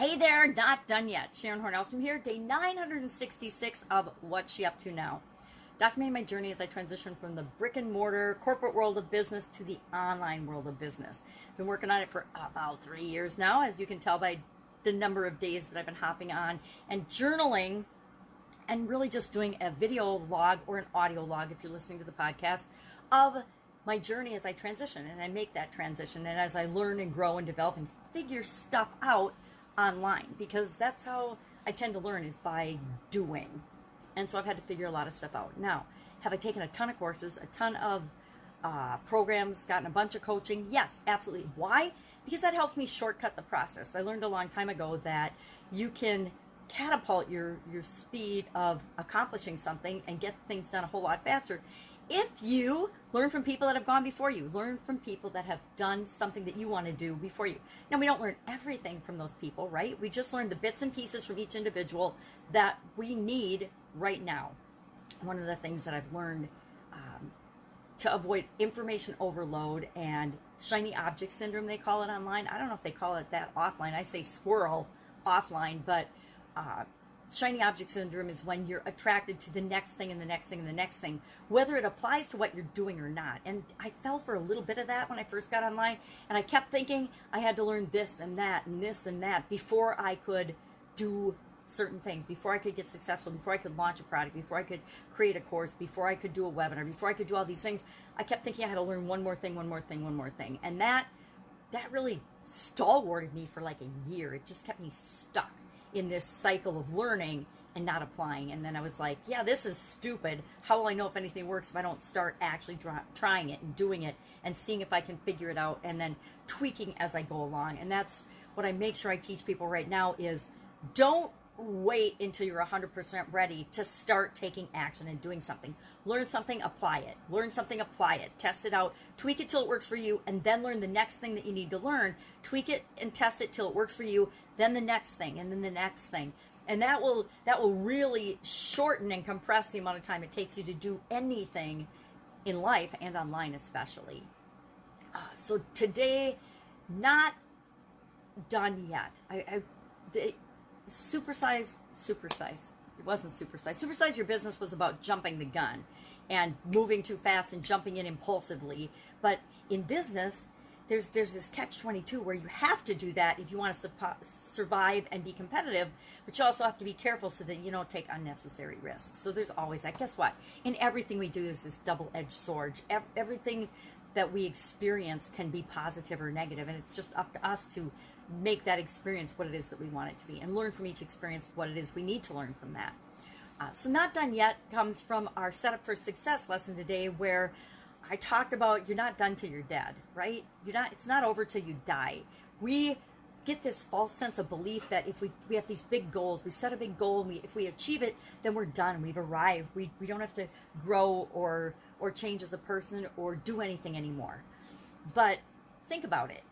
Hey there, not done yet. Sharon Horne-Ellstrom here, day 966 of What's She Up To Now. Documenting my journey as I transition from the brick and mortar corporate world of business to the online world of business. Been working on it for about 3 years now, as you can tell by the number of days that I've been hopping on and journaling and really just doing a video log or an audio log if you're listening to the podcast of my journey as I transition and I make that transition and as I learn and grow and develop and figure stuff out online, because that's how I tend to learn, is by doing. And so I've had to figure a lot of stuff out. Now, have I taken a ton of courses, a ton of programs, gotten a bunch of coaching? Yes, absolutely. Why? Because that helps me shortcut the process. I learned a long time ago that you can catapult your speed of accomplishing something and get things done a whole lot faster if you learn from people that have gone before you. Learn from people that have done something that you want to do before you. Now, we don't learn everything from those people, right? We just learn the bits and pieces from each individual that we need right now. One of the things that I've learned to avoid information overload and shiny object syndrome, they call it online. I don't know if they call it that offline. I say squirrel offline, but shiny object syndrome is when you're attracted to the next thing and the next thing and the next thing, whether it applies to what you're doing or not. And I fell for a little bit of that when I first got online, and I kept thinking I had to learn this and that and this and that before I could do certain things, before I could get successful, before I could launch a product, before I could create a course, before I could do a webinar, before I could do all these things. I kept thinking I had to learn one more thing, one more thing, one more thing. And that really stalwarted me for like a year. It just kept me stuck in this cycle of learning and not applying. And then I was like, yeah, this is stupid. How will I know if anything works if I don't start actually trying it and doing it and seeing if I can figure it out and then tweaking as I go along? And that's what I make sure I teach people right now is don't wait until you're 100% ready to start taking action and doing something. Learn something, apply it. Learn something, apply it. Test it out. Tweak it till it works for you, and then learn the next thing that you need to learn. Tweak it and test it till it works for you, then the next thing, and then the next thing. And that will really shorten and compress the amount of time it takes you to do anything in life and online especially. So today, not done yet. Supersize. It wasn't supersize. Supersize your business was about jumping the gun and moving too fast and jumping in impulsively. But in business, there's this catch-22 where you have to do that if you want to survive and be competitive, but you also have to be careful so that you don't take unnecessary risks. So there's always that. Guess what? In everything we do, there's this double-edged sword. Everything that we experience can be positive or negative, and it's just up to us to make that experience what it is that we want it to be and learn from each experience what it is we need to learn from that. So not done yet comes from our Setup for Success lesson today, where I talked about you're not done till you're dead, right? It's not over till you die. We get this false sense of belief that if we have these big goals, we set a big goal, and if we achieve it, then we're done, we've arrived. We don't have to grow or change as a person or do anything anymore. But think about it.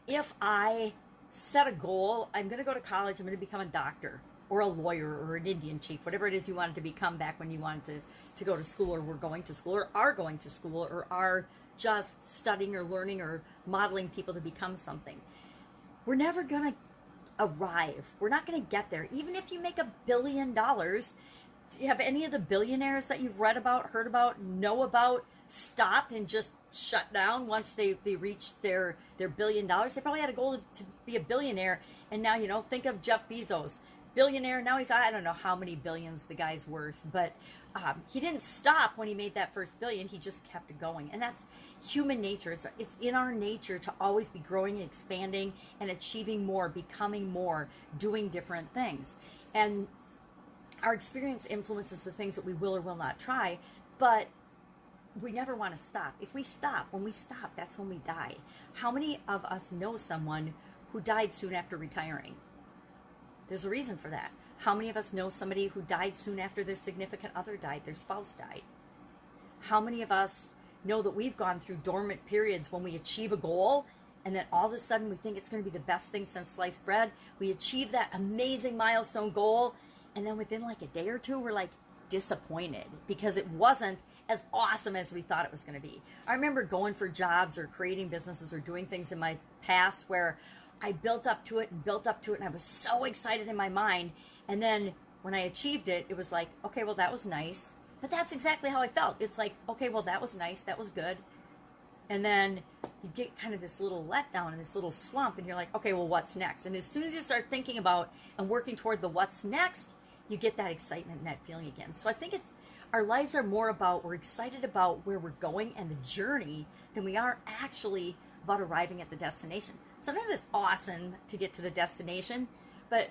If I set a goal, I'm going to go to college, I'm going to become a doctor or a lawyer or an Indian chief, whatever it is you wanted to become back when you wanted to go to school or were going to school or are going to school or are just studying or learning or modeling people to become something. We're never going to arrive. We're not going to get there. Even if you make $1 billion, do you have any of the billionaires that you've read about, heard about, know about, stopped and just shut down once they reached their $1 billion? They probably had a goal to be a billionaire, and now, think of Jeff Bezos, billionaire. Now he's, I don't know how many billions the guy's worth, but he didn't stop when he made that first billion. He just kept it going, and that's human nature. It's in our nature to always be growing and expanding and achieving more, becoming more, doing different things. And our experience influences the things that we will or will not try, but we never want to stop. When we stop, that's when we die. How many of us know someone who died soon after retiring? There's a reason for that. How many of us know somebody who died soon after their significant other died, their spouse died? How many of us know that we've gone through dormant periods when we achieve a goal and then all of a sudden we think it's going to be the best thing since sliced bread? We achieve that amazing milestone goal, and then within like a day or two, we're like disappointed because it wasn't as awesome as we thought it was going to be. I remember going for jobs or creating businesses or doing things in my past where I built up to it and built up to it, and I was so excited in my mind. And then when I achieved it, it was like, okay, well, that was nice. But that's exactly how I felt. It's like, okay, well, that was nice. That was good. And then you get kind of this little letdown and this little slump, and you're like, okay, well, what's next? And as soon as you start thinking about and working toward the what's next, you get that excitement and that feeling again. So I think our lives are more about, we're excited about where we're going and the journey than we are actually about arriving at the destination. Sometimes it's awesome to get to the destination, but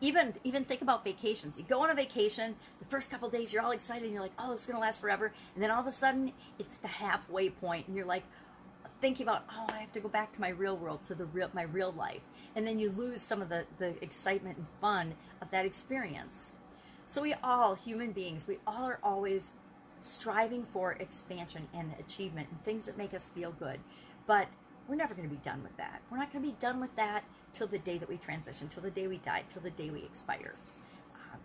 even think about vacations. You go on a vacation, the first couple of days you're all excited and you're like, oh, it's going to last forever. And then all of a sudden it's the halfway point and you're like thinking about, oh, I have to go back to my real world, to my real life. And then you lose some of the excitement and fun of that experience. So we all, human beings, we all are always striving for expansion and achievement and things that make us feel good. But we're never going to be done with that. We're not going to be done with that till the day that we transition, till the day we die, till the day we expire.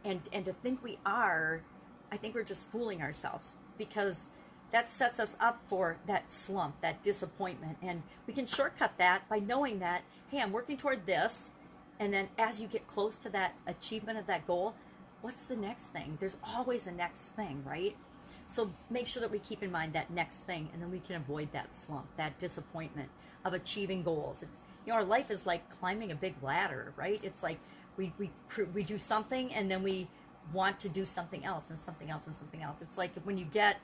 And to think we are, I think we're just fooling ourselves, because that sets us up for that slump, that disappointment. And we can shortcut that by knowing that, hey, I'm working toward this. And then as you get close to that achievement of that goal, what's the next thing? There's always a next thing, right? So make sure that we keep in mind that next thing, and then we can avoid that slump, that disappointment of achieving goals. It's, our life is like climbing a big ladder, right? It's like we do something, and then we want to do something else and something else and something else. It's like when you get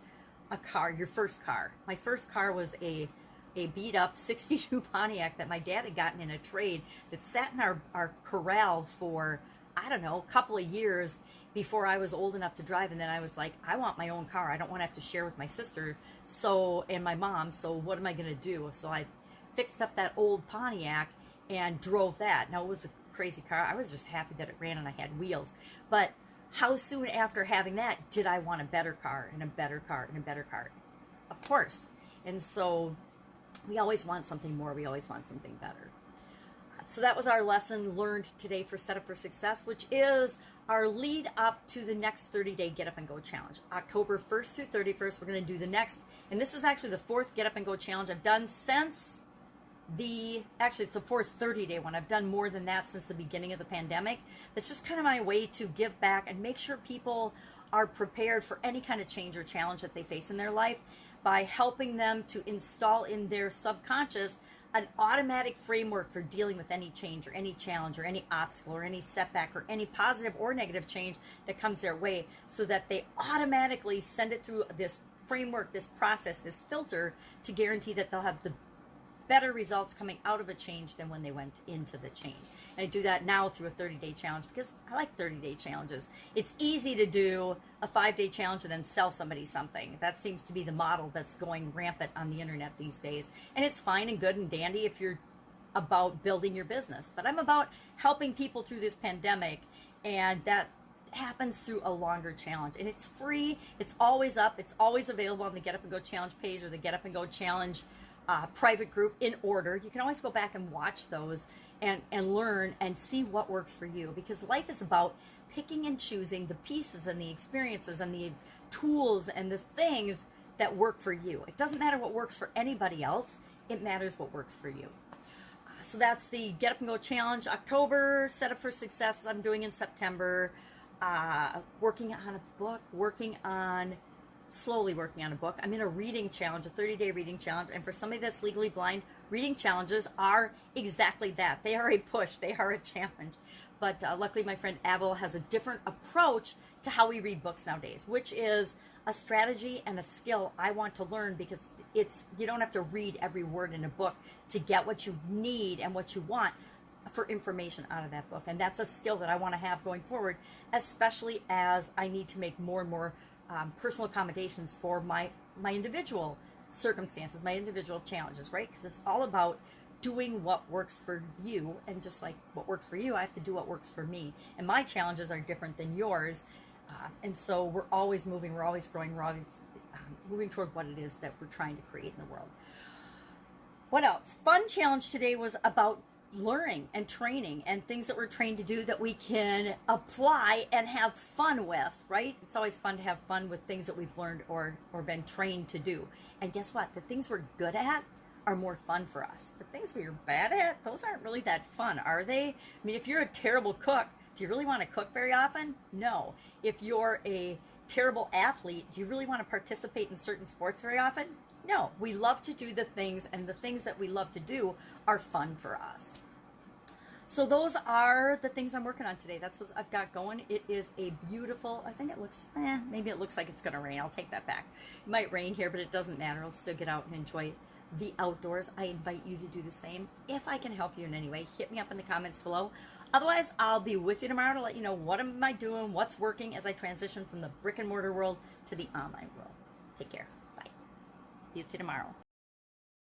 a car, your first car. My first car was a beat up 62 Pontiac that my dad had gotten in a trade that sat in our corral for, I don't know, a couple of years before I was old enough to drive. And then I was like, I want my own car. I don't want to have to share with my sister and my mom. So what am I going to do? So I fixed up that old Pontiac and drove that. Now, it was a crazy car. I was just happy that it ran and I had wheels. But how soon after having that did I want a better car and a better car and a better car? Of course. And so we always want something more. We always want something better. So that was our lesson learned today for Set Up for Success, which is our lead up to the next 30-day Get Up and Go Challenge. October 1st through 31st, we're going to do the next. And this is actually the fourth Get Up and Go Challenge I've done since actually it's the fourth 30-day one. I've done more than that since the beginning of the pandemic. It's just kind of my way to give back and make sure people are prepared for any kind of change or challenge that they face in their life by helping them to install in their subconscious an automatic framework for dealing with any change or any challenge or any obstacle or any setback or any positive or negative change that comes their way, so that they automatically send it through this framework, this process, this filter, to guarantee that they'll have the better results coming out of a change than when they went into the change. And I do that now through a 30-day challenge because I like 30-day challenges. It's easy to do a 5-day challenge and then sell somebody something. That seems to be the model that's going rampant on the internet these days. And it's fine and good and dandy if you're about building your business. But I'm about helping people through this pandemic, and that happens through a longer challenge. And it's free. It's always up. It's always available on the Get Up and Go Challenge page or the Get Up and Go Challenge private group in order. You can always go back and watch those and learn and see what works for you, because life is about picking and choosing the pieces and the experiences and the tools and the things that work for you. It doesn't matter what works for anybody else. It matters what works for you. So that's the Get Up and Go Challenge October. Set Up for Success I'm doing in September. Working on a book, slowly working on a book. I'm in a reading challenge, a 30-day reading challenge. And for somebody that's legally blind, reading challenges are exactly that. They are a push. They are a challenge. But luckily, my friend Abel has a different approach to how we read books nowadays, which is a strategy and a skill I want to learn, because you don't have to read every word in a book to get what you need and what you want for information out of that book. And that's a skill that I want to have going forward, especially as I need to make more and more personal accommodations for my individual circumstances, my individual challenges, right? Because it's all about doing what works for you, and just like what works for you, I have to do what works for me. And my challenges are different than yours, and so we're always moving, we're always growing, we're always moving toward what it is that we're trying to create in the world. What else? Fun challenge today was about learning and training and things that we're trained to do that we can apply and have fun with, right? It's always fun to have fun with things that we've learned or been trained to do. And guess what? The things we're good at are more fun for us. The things we are bad at, those aren't really that fun, are they? I mean, if you're a terrible cook, do you really want to cook very often? No. If you're a terrible athlete, do you really want to participate in certain sports very often? No. We love to do the things, and the things that we love to do are fun for us. So those are the things I'm working on today. That's what I've got going. It is a beautiful, I think it looks, maybe it looks like it's going to rain. I'll take that back. It might rain here, but it doesn't matter. I'll still get out and enjoy the outdoors. I invite you to do the same. If I can help you in any way, hit me up in the comments below. Otherwise, I'll be with you tomorrow to let you know what am I doing, what's working as I transition from the brick and mortar world to the online world. Take care. Bye. See you tomorrow.